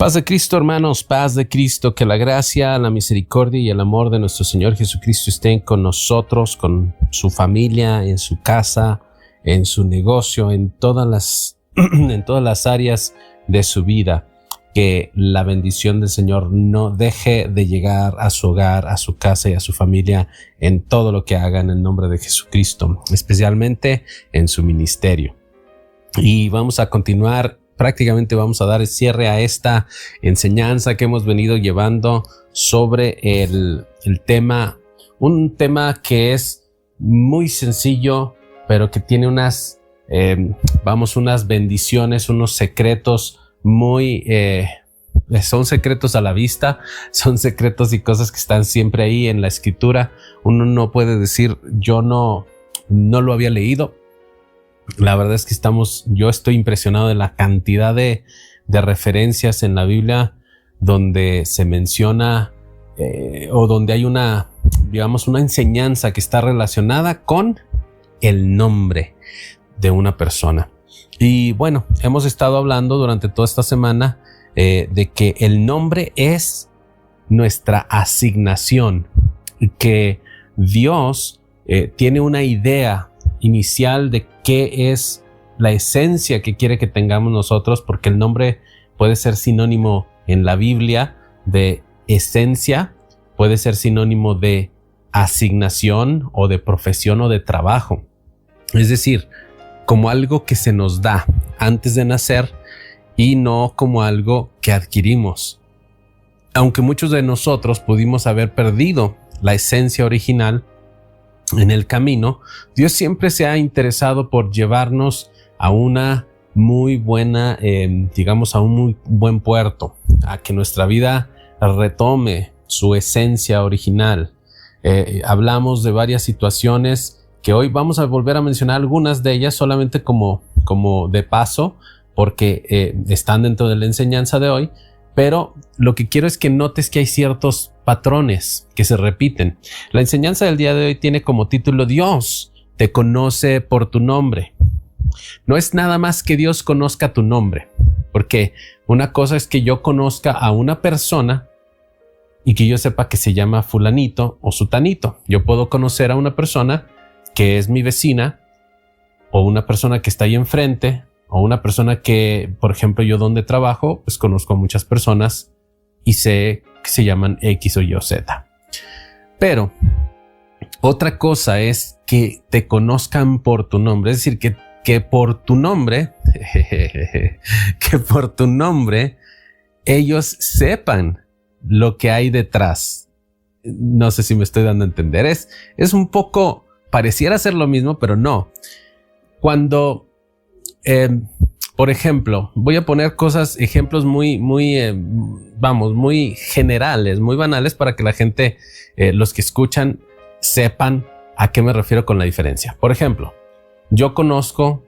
Paz de Cristo, hermanos, paz de Cristo, que la gracia, la misericordia y el amor de nuestro Señor Jesucristo estén con nosotros, con su familia, en su casa, en su negocio, en todas las áreas de su vida. Que la bendición del Señor no deje de llegar a su hogar, a su casa y a su familia en todo lo que hagan en nombre de Jesucristo, especialmente en su ministerio. Y vamos a continuar. Prácticamente vamos a dar el cierre a esta enseñanza que hemos venido llevando sobre el tema, un tema que es muy sencillo, pero que tiene unas bendiciones, unos secretos muy, son secretos a la vista, son secretos y cosas que están siempre ahí en la escritura. Uno no puede decir, yo no lo había leído. La verdad es que yo estoy impresionado de la cantidad de referencias en la Biblia donde se menciona o donde hay una enseñanza que está relacionada con el nombre de una persona. Y bueno, hemos estado hablando durante toda esta semana de que el nombre es nuestra asignación, que Dios tiene una idea inicial de qué es la esencia que quiere que tengamos nosotros, porque el nombre puede ser sinónimo en la Biblia de esencia, puede ser sinónimo de asignación o de profesión o de trabajo. Es decir, como algo que se nos da antes de nacer y no como algo que adquirimos. Aunque muchos de nosotros pudimos haber perdido la esencia original en el camino, Dios siempre se ha interesado por llevarnos a una muy buena, a un muy buen puerto, a que nuestra vida retome su esencia original. Hablamos de varias situaciones que hoy vamos a volver a mencionar algunas de ellas solamente como de paso, porque están dentro de la enseñanza de hoy. Pero lo que quiero es que notes que hay ciertos patrones que se repiten. La enseñanza del día de hoy tiene como título Dios te conoce por tu nombre. No es nada más que Dios conozca tu nombre, porque una cosa es que yo conozca a una persona y que yo sepa que se llama fulanito o sutanito. Yo puedo conocer a una persona que es mi vecina o una persona que está ahí enfrente, o una persona que, por ejemplo, yo donde trabajo, pues conozco a muchas personas y sé que se llaman X o Y o Z. Pero otra cosa es que te conozcan por tu nombre, es decir, que por tu nombre, que por tu nombre ellos sepan lo que hay detrás. No sé si me estoy dando a entender. Es un poco, pareciera ser lo mismo, pero no. Cuando por ejemplo, voy a poner ejemplos muy generales, muy banales para que la gente, los que escuchan, sepan a qué me refiero con la diferencia. Por ejemplo, yo conozco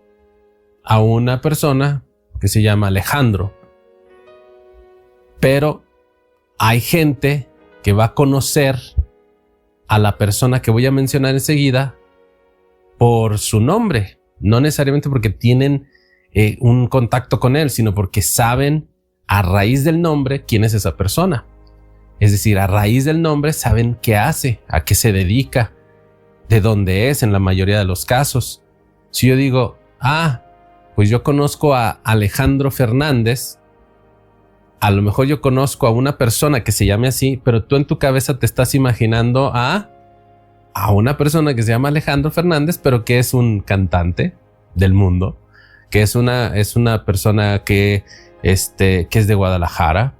a una persona que se llama Alejandro, pero hay gente que va a conocer a la persona que voy a mencionar enseguida por su nombre. No necesariamente porque tienen un contacto con él, sino porque saben a raíz del nombre quién es esa persona. Es decir, a raíz del nombre saben qué hace, a qué se dedica, de dónde es en la mayoría de los casos. Si yo digo, pues yo conozco a Alejandro Fernández, a lo mejor yo conozco a una persona que se llame así, pero tú en tu cabeza te estás imaginando a una persona que se llama Alejandro Fernández, pero que es un cantante del mundo, que es una persona que es de Guadalajara,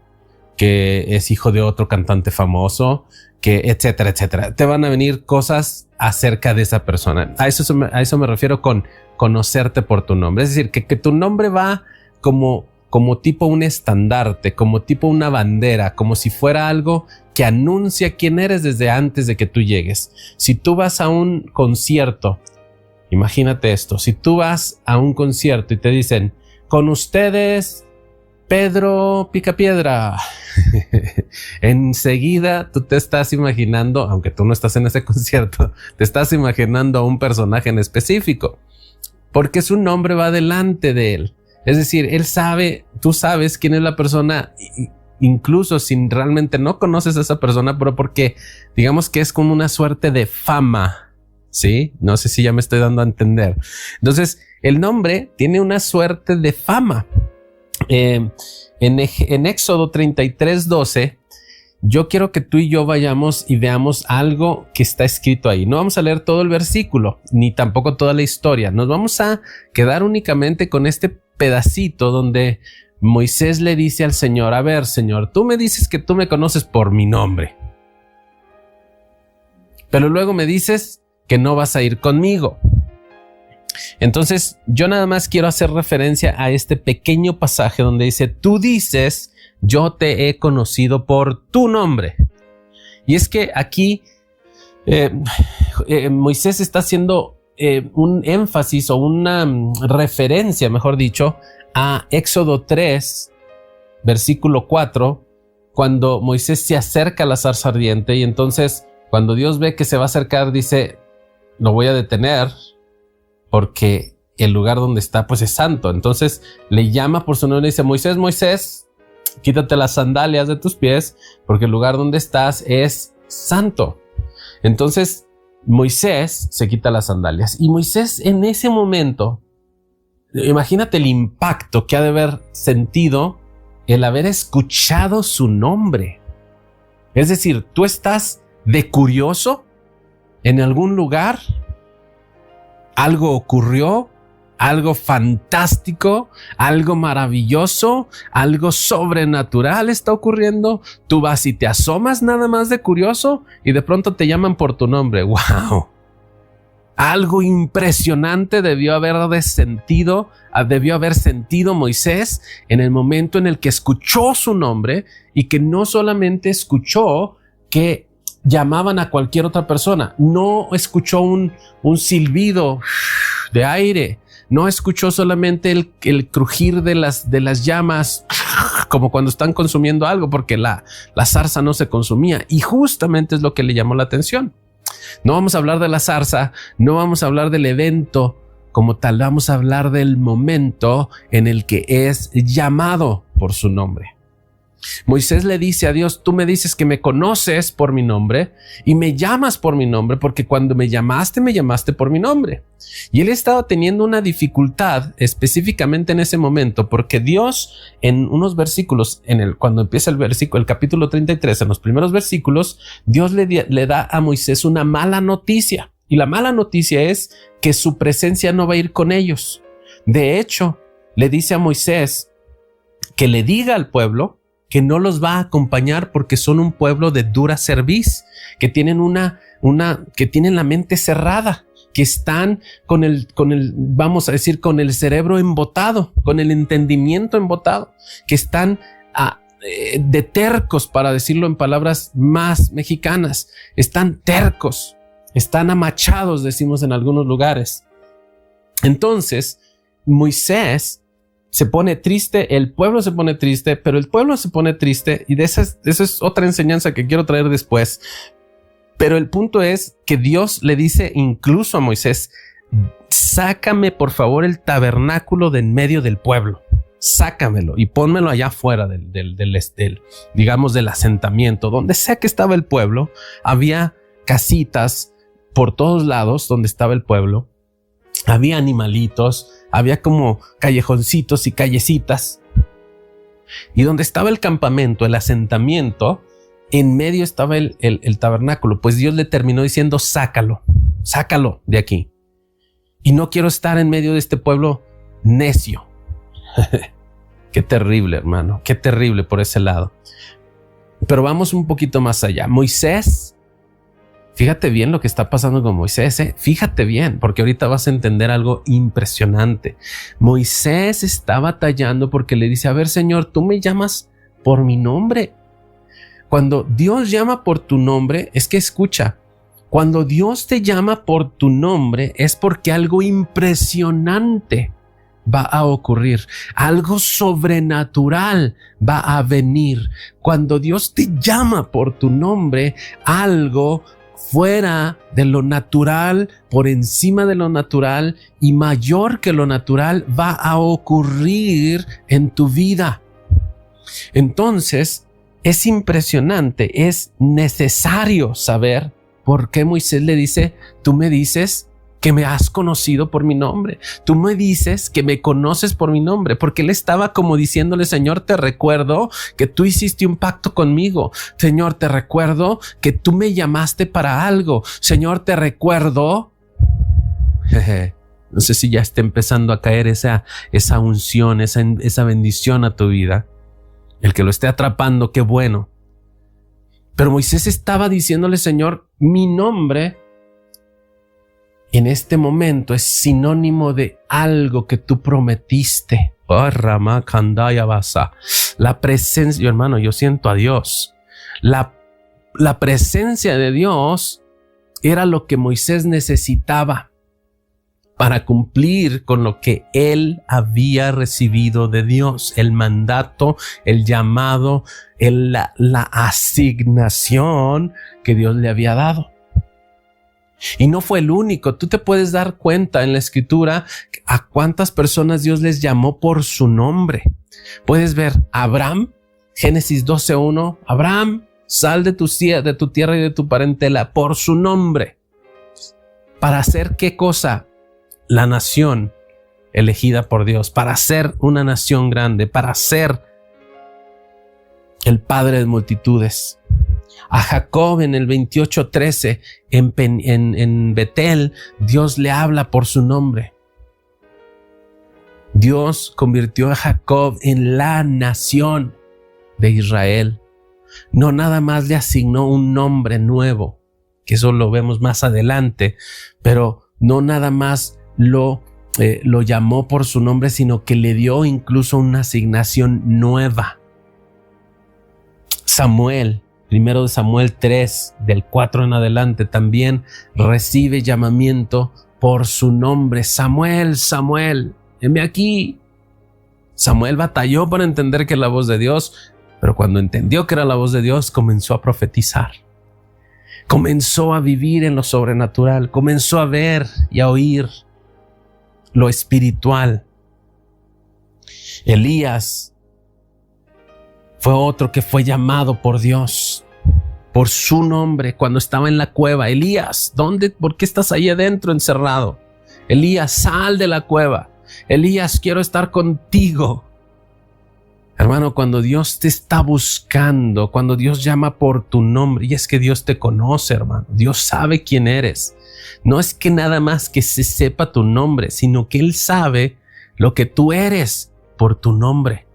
que es hijo de otro cantante famoso, que etcétera, etcétera. Te van a venir cosas acerca de esa persona. A eso me refiero con conocerte por tu nombre. Es decir, que tu nombre va como tipo un estandarte, como tipo una bandera, como si fuera algo que anuncia quién eres desde antes de que tú llegues. Si tú vas a un concierto, imagínate esto, si tú vas a un concierto y te dicen, con ustedes, Pedro Picapiedra, enseguida tú te estás imaginando, aunque tú no estás en ese concierto, te estás imaginando a un personaje en específico, porque su nombre va delante de él. Es Es decir, él sabe, tú sabes quién es la persona, incluso si realmente no conoces a esa persona, pero porque digamos que es como una suerte de fama, ¿sí? No sé si ya me estoy dando a entender. Entonces, el nombre tiene una suerte de fama. En Éxodo 33:12, yo quiero que tú y yo vayamos y veamos algo que está escrito ahí. No vamos a leer todo el versículo, ni tampoco toda la historia. Nos vamos a quedar únicamente con este pedacito donde Moisés le dice al Señor: a ver, Señor, tú me dices que tú me conoces por mi nombre, pero luego me dices que no vas a ir conmigo. Entonces, yo nada más quiero hacer referencia a este pequeño pasaje donde dice: tú dices, yo te he conocido por tu nombre. Y es que aquí Moisés está haciendo un énfasis o una referencia, mejor dicho, a Éxodo 3, versículo 4, cuando Moisés se acerca a la zarza ardiente, y entonces cuando Dios ve que se va a acercar, dice: lo voy a detener porque el lugar donde está pues es santo. Entonces le llama por su nombre y dice: Moisés, Moisés, quítate las sandalias de tus pies porque el lugar donde estás es santo. Entonces Moisés se quita las sandalias, y Moisés en ese momento, imagínate el impacto que ha de haber sentido el haber escuchado su nombre. Es decir, tú estás de curioso en algún lugar, algo ocurrió, algo fantástico, algo maravilloso, algo sobrenatural está ocurriendo. Tú vas y te asomas nada más de curioso y de pronto te llaman por tu nombre. ¡Wow! Algo impresionante debió haber sentido Moisés en el momento en el que escuchó su nombre, y que no solamente escuchó que llamaban a cualquier otra persona, no escuchó un silbido de aire, no escuchó solamente el crujir de las llamas como cuando están consumiendo algo, porque la zarza no se consumía, y justamente es lo que le llamó la atención. No vamos a hablar de la zarza, no vamos a hablar del evento como tal, vamos a hablar del momento en el que es llamado por su nombre. Moisés le dice a Dios: tú me dices que me conoces por mi nombre y me llamas por mi nombre, porque cuando me llamaste por mi nombre. Y él estaba teniendo una dificultad específicamente en ese momento, porque Dios, en unos versículos, cuando empieza el capítulo 33, en los primeros versículos, Dios le da a Moisés una mala noticia. Y la mala noticia es que su presencia no va a ir con ellos. De hecho, le dice a Moisés que le diga al pueblo que no los va a acompañar porque son un pueblo de dura cerviz, que tienen que tienen la mente cerrada, que están con el vamos a decir, con el cerebro embotado, con el entendimiento embotado, que están de tercos, para decirlo en palabras más mexicanas. Están tercos, están amachados, decimos en algunos lugares. Entonces Moisés se pone triste, el pueblo se pone triste, pero el pueblo se pone triste, y esa es otra enseñanza que quiero traer después. Pero el punto es que Dios le dice incluso a Moisés: sácame por favor el tabernáculo de en medio del pueblo, sácamelo y pónmelo allá afuera digamos del asentamiento, donde sea que estaba el pueblo. Había casitas por todos lados donde estaba el pueblo, había animalitos, había como callejoncitos y callecitas, y donde estaba el campamento, el asentamiento, en medio estaba el tabernáculo. Pues Dios le terminó diciendo: sácalo de aquí, y no quiero estar en medio de este pueblo necio. Qué terrible, hermano, qué terrible por ese lado. Pero vamos un poquito más allá. Moisés, fíjate bien lo que está pasando con Moisés, fíjate bien, porque ahorita vas a entender algo impresionante. Moisés está batallando porque le dice: a ver, Señor, tú me llamas por mi nombre. Cuando Dios llama por tu nombre, es que escucha, cuando Dios te llama por tu nombre es porque algo impresionante va a ocurrir, algo sobrenatural va a venir. Cuando Dios te llama por tu nombre, algo fuera de lo natural, por encima de lo natural y mayor que lo natural va a ocurrir en tu vida. Entonces, es impresionante, es necesario saber por qué Moisés le dice, tú me dices que me has conocido por mi nombre. Tú me dices que me conoces por mi nombre, porque él estaba como diciéndole, Señor, te recuerdo que tú hiciste un pacto conmigo. Señor, te recuerdo que tú me llamaste para algo. Señor, te recuerdo. No sé si ya está empezando a caer esa unción, esa bendición a tu vida. El que lo esté atrapando, qué bueno. Pero Moisés estaba diciéndole, Señor, mi nombre en este momento es sinónimo de algo que tú prometiste. La presencia, hermano, yo siento a Dios. La presencia de Dios era lo que Moisés necesitaba para cumplir con lo que él había recibido de Dios, el mandato, el llamado, la asignación que Dios le había dado. Y no fue el único. Tú te puedes dar cuenta en la escritura a cuántas personas Dios les llamó por su nombre. Puedes ver a Abraham, Génesis 12:1, Abraham, sal de tu tierra y de tu parentela por su nombre. ¿Para hacer qué cosa? La nación elegida por Dios, para ser una nación grande, para ser el padre de multitudes. A Jacob en el 28:13 en Betel, Dios le habla por su nombre. Dios convirtió a Jacob en la nación de Israel. No nada más le asignó un nombre nuevo, que eso lo vemos más adelante, pero no nada más lo llamó por su nombre, sino que le dio incluso una asignación nueva. Samuel, 1 Samuel 3, del 4 en adelante, también recibe llamamiento por su nombre. Samuel, Samuel, heme aquí. Samuel batalló para entender que era la voz de Dios, pero cuando entendió que era la voz de Dios, comenzó a profetizar. Comenzó a vivir en lo sobrenatural, comenzó a ver y a oír lo espiritual. Elías fue otro que fue llamado por Dios, por su nombre, cuando estaba en la cueva. Elías, ¿por qué estás ahí adentro encerrado? Elías, sal de la cueva. Elías, quiero estar contigo. Hermano, cuando Dios te está buscando, cuando Dios llama por tu nombre, y es que Dios te conoce, hermano. Dios sabe quién eres. No es que nada más que se sepa tu nombre, sino que Él sabe lo que tú eres por tu nombre.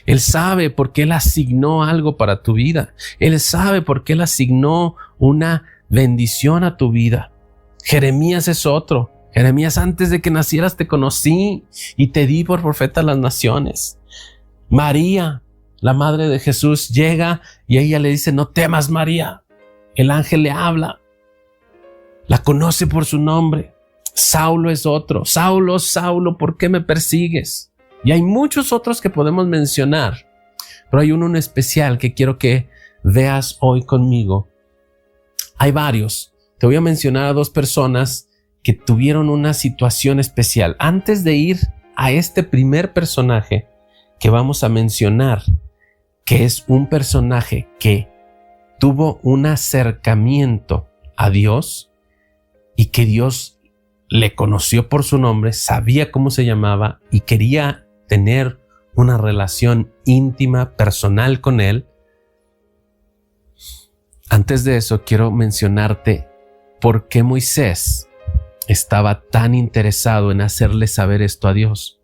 Él sabe por qué Él asignó algo para tu vida. Él sabe por qué Él asignó una bendición a tu vida. Jeremías es otro. Jeremías, antes de que nacieras te conocí y te di por profeta a las naciones. María, la madre de Jesús, llega y ella le dice, no temas, María. El ángel le habla. La conoce por su nombre. Saulo es otro. Saulo, Saulo, ¿por qué me persigues? Y hay muchos otros que podemos mencionar, pero hay uno en especial que quiero que veas hoy conmigo. Hay varios. Te voy a mencionar a dos personas que tuvieron una situación especial. Antes de ir a este primer personaje que vamos a mencionar, que es un personaje que tuvo un acercamiento a Dios y que Dios le conoció por su nombre, sabía cómo se llamaba y quería tener una relación íntima, personal con Él. Antes de eso, quiero mencionarte por qué Moisés estaba tan interesado en hacerle saber esto a Dios.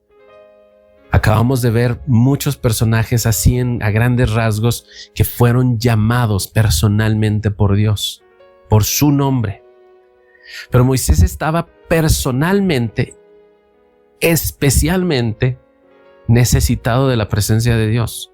Acabamos de ver muchos personajes así a grandes rasgos que fueron llamados personalmente por Dios, por su nombre. Pero Moisés estaba personalmente, especialmente necesitado de la presencia de Dios.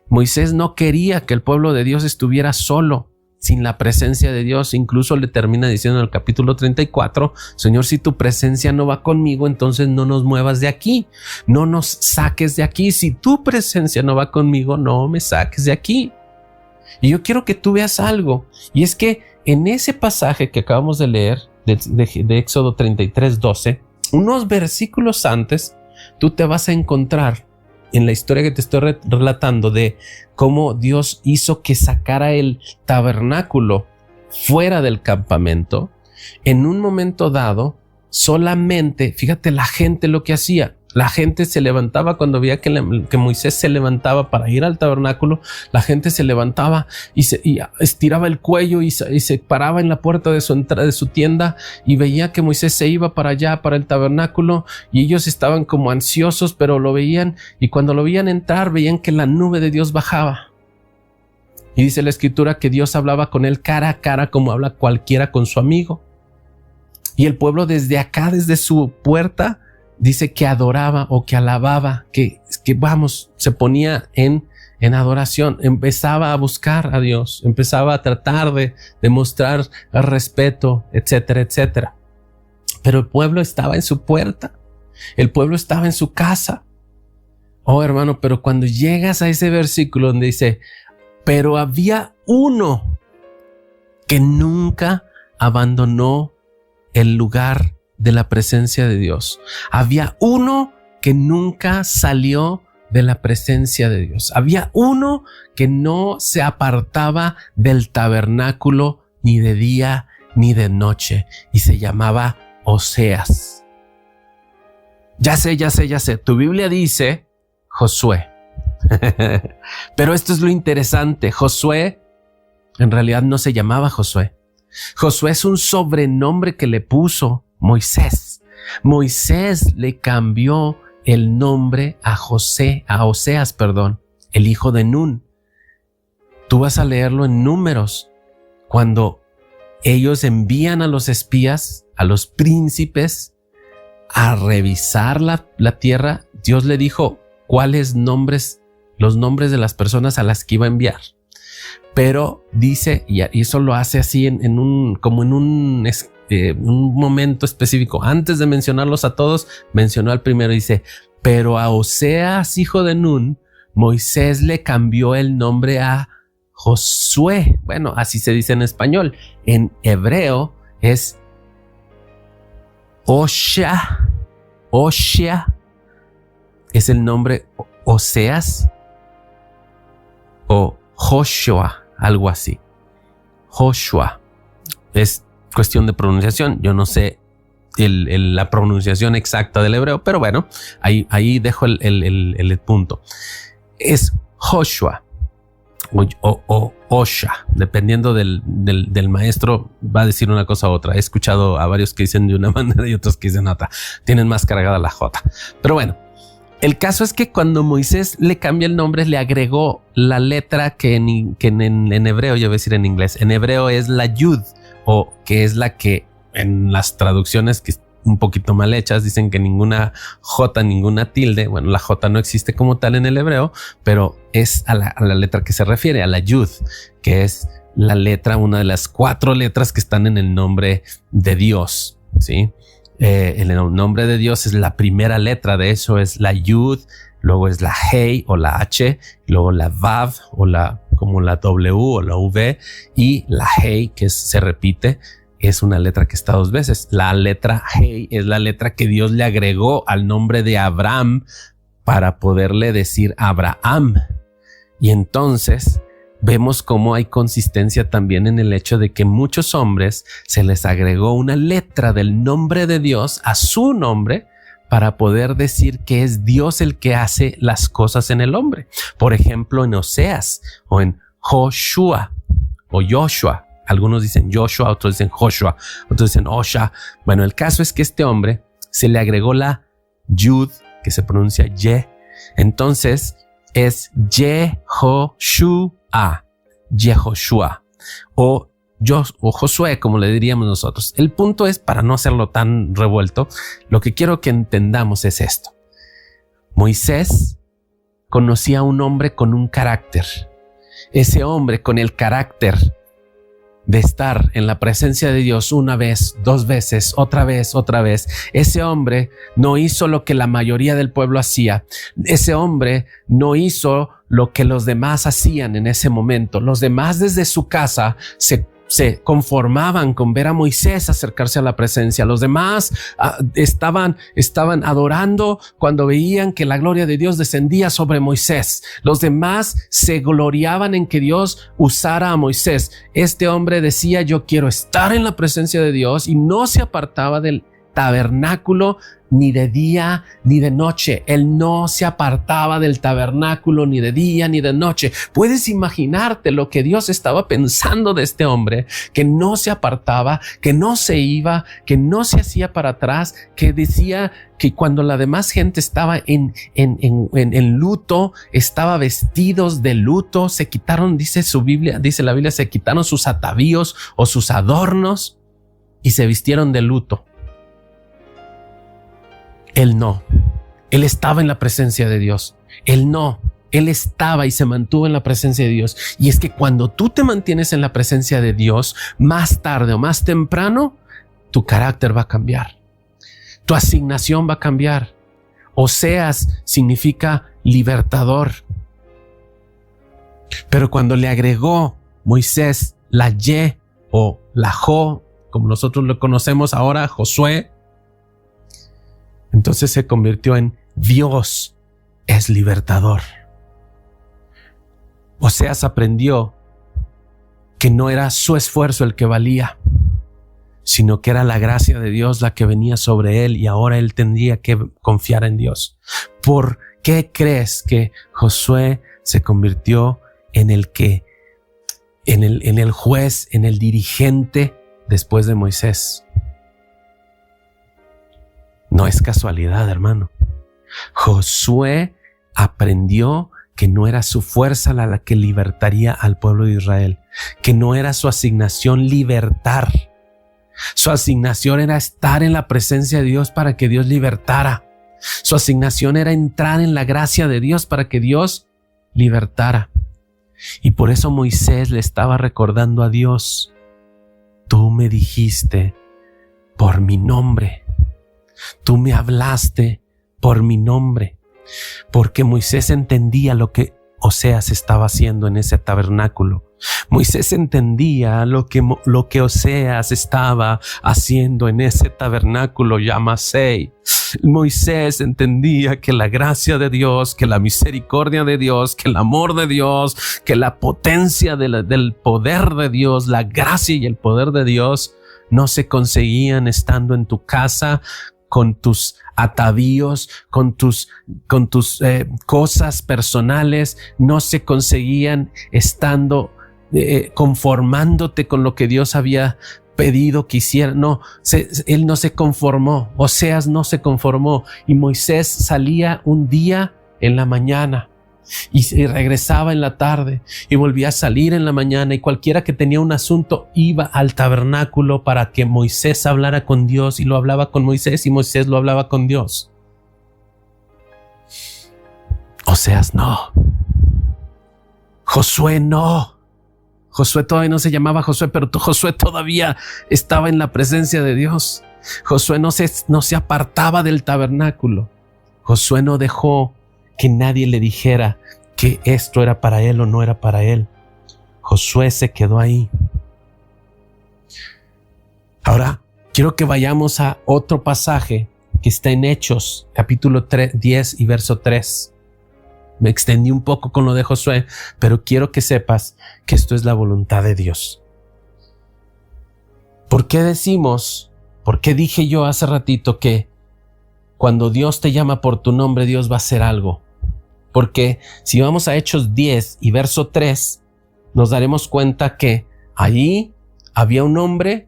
Moisés no quería que el pueblo de Dios estuviera solo, sin la presencia de Dios. Incluso le termina diciendo en el capítulo 34, Señor, si tu presencia no va conmigo, entonces no nos muevas de aquí, no nos saques de aquí. Si tu presencia no va conmigo, no me saques de aquí. Y yo quiero que tú veas algo, y es que en ese pasaje que acabamos de leer, de Éxodo 33:12, unos versículos antes, tú te vas a encontrar en la historia que te estoy relatando de cómo Dios hizo que sacara el tabernáculo fuera del campamento. En un momento dado, solamente, fíjate la gente lo que hacía. La gente se levantaba cuando veía que Moisés se levantaba para ir al tabernáculo. La gente se levantaba y estiraba el cuello y se paraba en la puerta de su tienda y veía que Moisés se iba para allá, para el tabernáculo, y ellos estaban como ansiosos, pero lo veían, y cuando lo veían entrar, veían que la nube de Dios bajaba. Y dice la escritura que Dios hablaba con él cara a cara como habla cualquiera con su amigo. Y el pueblo desde acá, desde su puerta, dice que adoraba o que alababa, que se ponía en adoración, empezaba a buscar a Dios, empezaba a tratar de demostrar respeto, etcétera, etcétera. Pero el pueblo estaba en su puerta, el pueblo estaba en su casa. Oh, hermano, pero cuando llegas a ese versículo donde dice, pero había uno que nunca abandonó el lugar de la presencia de Dios. Había uno que nunca salió de la presencia de Dios. Había uno que no se apartaba del tabernáculo ni de día ni de noche, y se llamaba Oseas. Ya sé. Tu Biblia dice Josué. Pero esto es lo interesante. Josué en realidad no se llamaba Josué. Josué es un sobrenombre que le puso Moisés. Moisés le cambió el nombre a Oseas, el hijo de Nun. Tú vas a leerlo en Números, cuando ellos envían a los espías, a los príncipes, a revisar la tierra. Dios le dijo cuáles nombres, los nombres de las personas a las que iba a enviar. Pero dice, y eso lo hace así en un momento específico. Antes de mencionarlos a todos, mencionó al primero. Dice, pero a Oseas, hijo de Nun, Moisés le cambió el nombre a Josué. Bueno, así se dice en español. En hebreo es Oshea. Es el nombre Oseas o Joshua, algo así. Joshua. Es cuestión de pronunciación. Yo no sé la pronunciación exacta del hebreo, pero bueno, ahí dejo el punto. Es Joshua o Osha, dependiendo del maestro, va a decir una cosa u otra. He escuchado a varios que dicen de una manera y otros que dicen otra. Tienen más cargada la J. Pero bueno, el caso es que cuando Moisés le cambia el nombre, le agregó la letra que en hebreo, yo voy a decir en inglés, en hebreo es la Yud, o que es la que en las traducciones que un poquito mal hechas dicen que ninguna J, ninguna tilde. Bueno, la J no existe como tal en el hebreo, pero es a la letra que se refiere, a la Yud, que es la letra, una de las 4 letras que están en el nombre de Dios, ¿sí? El nombre de Dios es la primera letra de eso, es la Yud, luego es la Hei o la H, luego la Vav o como la W o la V, y la Hei, que se repite, es una letra que está 2 veces. La letra Hei es la letra que Dios le agregó al nombre de Abraham para poderle decir Abraham. Y entonces vemos cómo hay consistencia también en el hecho de que muchos hombres se les agregó una letra del nombre de Dios a su nombre para poder decir que es Dios el que hace las cosas en el hombre. Por ejemplo, en Oseas o en Joshua o Joshua. Algunos dicen Joshua, otros dicen Joshua, otros dicen Osha. Bueno, el caso es que este hombre se le agregó la Yud, que se pronuncia Ye. Entonces es Yehoshua o Josué, como le diríamos nosotros. El punto es, para no hacerlo tan revuelto, lo que quiero que entendamos es esto. Moisés conocía a un hombre con un carácter. Ese hombre con el carácter de estar en la presencia de Dios una vez, 2 veces, otra vez. Ese hombre no hizo lo que la mayoría del pueblo hacía. Ese hombre no hizo lo que los demás hacían en ese momento. Los demás desde su casa se se conformaban con ver a Moisés acercarse a la presencia. Los demás estaban adorando cuando veían que la gloria de Dios descendía sobre Moisés. Los demás se gloriaban en que Dios usara a Moisés. Este hombre decía: yo quiero estar en la presencia de Dios, y no se apartaba del tabernáculo ni de día ni de noche. Él no se apartaba del tabernáculo ni de día ni de noche. Puedes imaginarte lo que Dios estaba pensando de este hombre, que no se apartaba, que no se iba, que no se hacía para atrás, que decía que cuando la demás gente estaba en luto, estaba vestidos de luto, se quitaron, dice la Biblia, se quitaron sus atavíos o sus adornos y se vistieron de luto. Él no. Él estaba en la presencia de Dios. Él no. Él estaba y se mantuvo en la presencia de Dios. Y es que cuando tú te mantienes en la presencia de Dios, más tarde o más temprano, tu carácter va a cambiar. Tu asignación va a cambiar. Oseas significa libertador. Pero cuando le agregó Moisés la Y o la Jo, como nosotros lo conocemos ahora, Josué, entonces se convirtió en Dios es libertador. Oseas aprendió que no era su esfuerzo el que valía, sino que era la gracia de Dios la que venía sobre él, y ahora él tendría que confiar en Dios. ¿Por qué crees que Josué se convirtió en el juez, en el dirigente después de Moisés? No es casualidad, hermano. Josué aprendió que no era su fuerza la que libertaría al pueblo de Israel, que no era su asignación libertar. Su asignación era estar en la presencia de Dios para que Dios libertara. Su asignación era entrar en la gracia de Dios para que Dios libertara. Y por eso Moisés le estaba recordando a Dios: tú me dijiste por mi nombre. Tú me hablaste por mi nombre. Porque Moisés entendía lo que Oseas estaba haciendo en ese tabernáculo. Moisés entendía lo que Oseas estaba haciendo en ese tabernáculo Yamasei. Moisés entendía que la gracia de Dios, que la misericordia de Dios, que el amor de Dios, que la potencia del poder de Dios, la gracia y el poder de Dios no se conseguían estando en tu casa, con tus atavíos, con tus cosas personales. No se conseguían estando conformándote con lo que Dios había pedido que hiciera. No, él no se conformó. Oseas no se conformó. Y Moisés salía un día en la mañana y regresaba en la tarde y volvía a salir en la mañana, y cualquiera que tenía un asunto iba al tabernáculo para que Moisés hablara con Dios, y lo hablaba con Moisés y Moisés lo hablaba con Dios. Oseas no. Josué no. Josué todavía no se llamaba Josué, pero Josué todavía estaba en la presencia de Dios. Josué no se apartaba del tabernáculo. Josué no dejó que nadie le dijera que esto era para él o no era para él. Josué se quedó ahí. Ahora quiero que vayamos a otro pasaje que está en Hechos, capítulo 10 y verso 3. Me extendí un poco con lo de Josué, pero quiero que sepas que esto es la voluntad de Dios. ¿Por qué dije yo hace ratito que cuando Dios te llama por tu nombre, Dios va a hacer algo? Porque si vamos a Hechos 10 y verso 3, nos daremos cuenta que allí había un hombre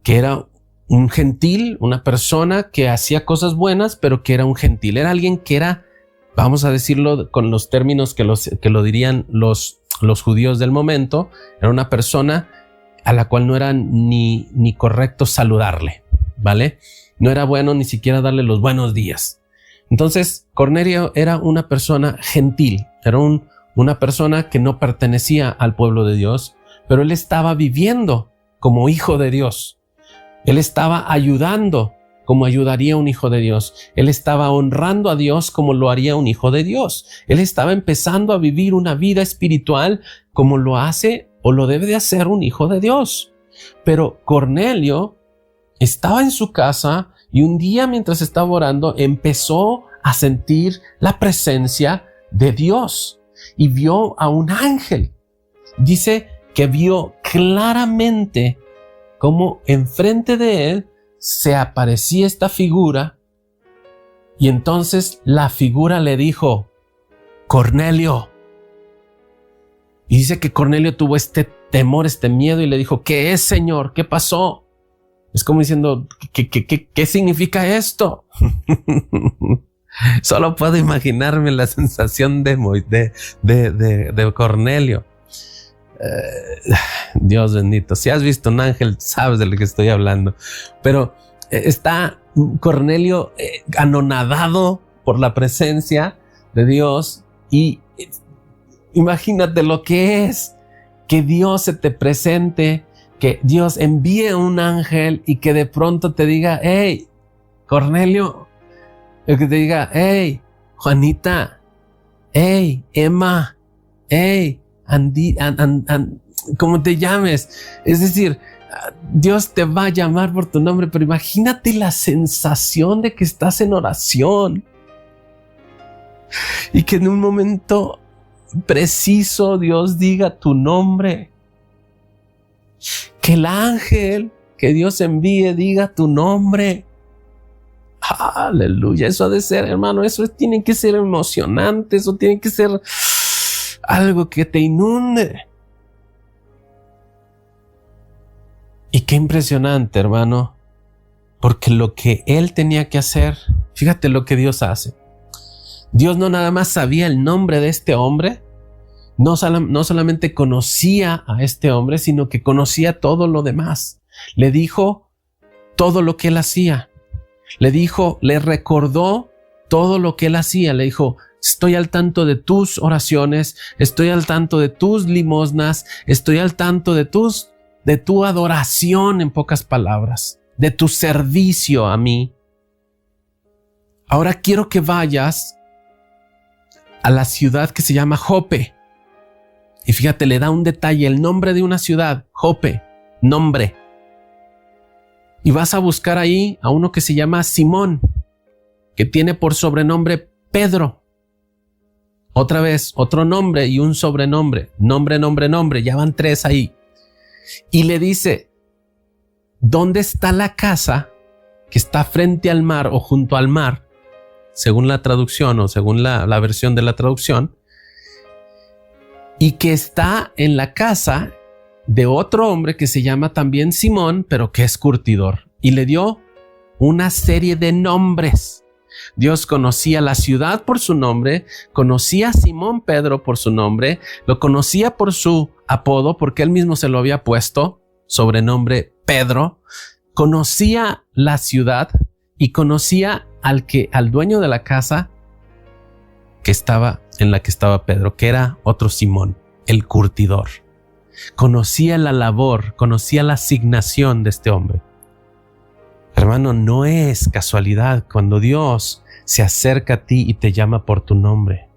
que era un gentil, una persona que hacía cosas buenas, pero que era un gentil. Era alguien que era, vamos a decirlo con los términos que lo dirían los judíos del momento, era una persona a la cual no era ni correcto saludarle, ¿vale? No era bueno ni siquiera darle los buenos días. Entonces, Cornelio era una persona gentil, era una persona que no pertenecía al pueblo de Dios, pero él estaba viviendo como hijo de Dios. Él estaba ayudando como ayudaría un hijo de Dios. Él estaba honrando a Dios como lo haría un hijo de Dios. Él estaba empezando a vivir una vida espiritual como lo hace o lo debe de hacer un hijo de Dios. Pero Cornelio estaba en su casa y un día mientras estaba orando empezó a sentir la presencia de Dios y vio a un ángel. Dice que vio claramente cómo enfrente de él se aparecía esta figura y entonces la figura le dijo: Cornelio. Y dice que Cornelio tuvo este temor, este miedo y le dijo: ¿qué es, Señor? ¿Qué pasó? Es como diciendo: ¿qué significa esto? Solo puedo imaginarme la sensación de Cornelio. Dios bendito. Si has visto un ángel, sabes de lo que estoy hablando. Pero está Cornelio anonadado por la presencia de Dios y imagínate lo que es que Dios se te presente, que Dios envíe a un ángel y que de pronto te diga: hey, Cornelio, que te diga: hey, Juanita, hey, Emma, hey, Andy, como te llames. Es decir, Dios te va a llamar por tu nombre, pero imagínate la sensación de que estás en oración y que en un momento preciso Dios diga tu nombre, que el ángel que Dios envíe diga tu nombre. Aleluya. Eso ha de ser, hermano, eso tiene que ser emocionante, eso tiene que ser algo que te inunde. Y qué impresionante, hermano, porque lo que él tenía que hacer, fíjate lo que Dios hace. Dios no nada más sabía el nombre de este hombre, no solamente conocía a este hombre, sino que conocía todo lo demás. Le dijo todo lo que él hacía. Le recordó todo lo que él hacía. Le dijo: estoy al tanto de tus oraciones, estoy al tanto de tus limosnas, estoy al tanto de tu adoración, en pocas palabras, de tu servicio a mí. Ahora quiero que vayas a la ciudad que se llama Jope. Y fíjate, le da un detalle, el nombre de una ciudad, Jope, nombre. Y vas a buscar ahí a uno que se llama Simón, que tiene por sobrenombre Pedro. Otra vez, otro nombre y un sobrenombre. Nombre, ya van 3 ahí. Y le dice: ¿dónde está la casa que está frente al mar o junto al mar? Según la traducción o según la versión de la traducción. Y que está en la casa de otro hombre que se llama también Simón, pero que es curtidor. Y le dio una serie de nombres. Dios conocía la ciudad por su nombre, conocía a Simón Pedro por su nombre, lo conocía por su apodo porque él mismo se lo había puesto, sobrenombre Pedro, conocía la ciudad y conocía al dueño de la casa en la que estaba Pedro, que era otro Simón, el curtidor. Conocía la labor, conocía la asignación de este hombre. Hermano, no es casualidad cuando Dios se acerca a ti y te llama por tu nombre.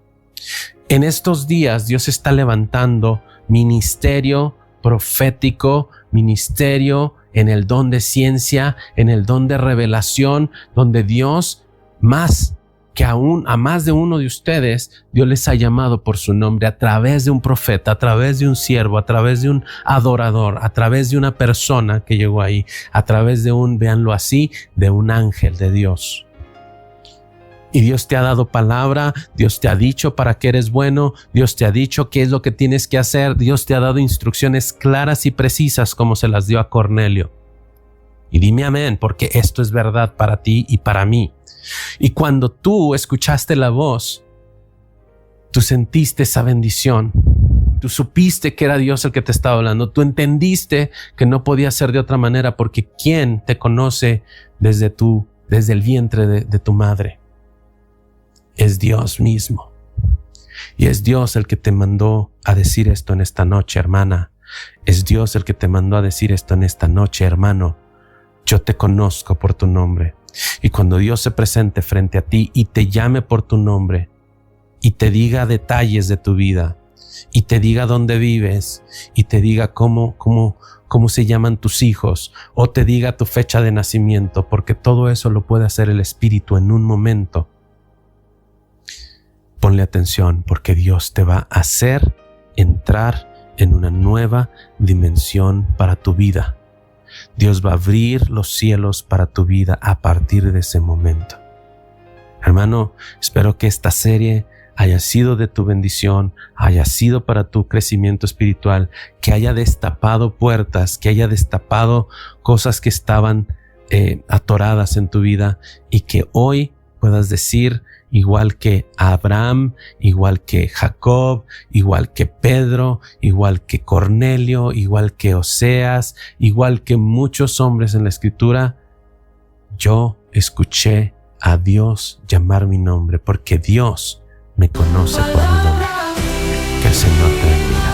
En estos días Dios está levantando ministerio profético, ministerio en el don de ciencia, en el don de revelación, donde Dios, más que aún a más de uno de ustedes, Dios les ha llamado por su nombre a través de un profeta, a través de un siervo, a través de un adorador, a través de una persona que llegó ahí, a través de véanlo así, de un ángel de Dios. Y Dios te ha dado palabra, Dios te ha dicho para qué eres bueno, Dios te ha dicho qué es lo que tienes que hacer, Dios te ha dado instrucciones claras y precisas como se las dio a Cornelio. Y dime amén, porque esto es verdad para ti y para mí. Y cuando tú escuchaste la voz, tú sentiste esa bendición. Tú supiste que era Dios el que te estaba hablando. Tú entendiste que no podía ser de otra manera porque ¿quién te conoce desde el vientre de tu madre? Es Dios mismo. Y es Dios el que te mandó a decir esto en esta noche, hermana. Es Dios el que te mandó a decir esto en esta noche, hermano. Yo te conozco por tu nombre. Y cuando Dios se presente frente a ti y te llame por tu nombre y te diga detalles de tu vida y te diga dónde vives y te diga cómo se llaman tus hijos o te diga tu fecha de nacimiento, porque todo eso lo puede hacer el Espíritu en un momento. Ponle atención, porque Dios te va a hacer entrar en una nueva dimensión para tu vida. Dios va a abrir los cielos para tu vida a partir de ese momento. Hermano, espero que esta serie haya sido de tu bendición, haya sido para tu crecimiento espiritual, que haya destapado puertas, que haya destapado cosas que estaban atoradas en tu vida y que hoy puedas decir, igual que Abraham, igual que Jacob, igual que Pedro, igual que Cornelio, igual que Oseas, igual que muchos hombres en la Escritura, yo escuché a Dios llamar mi nombre, porque Dios me conoce por mi nombre. Que el Señor te bendiga.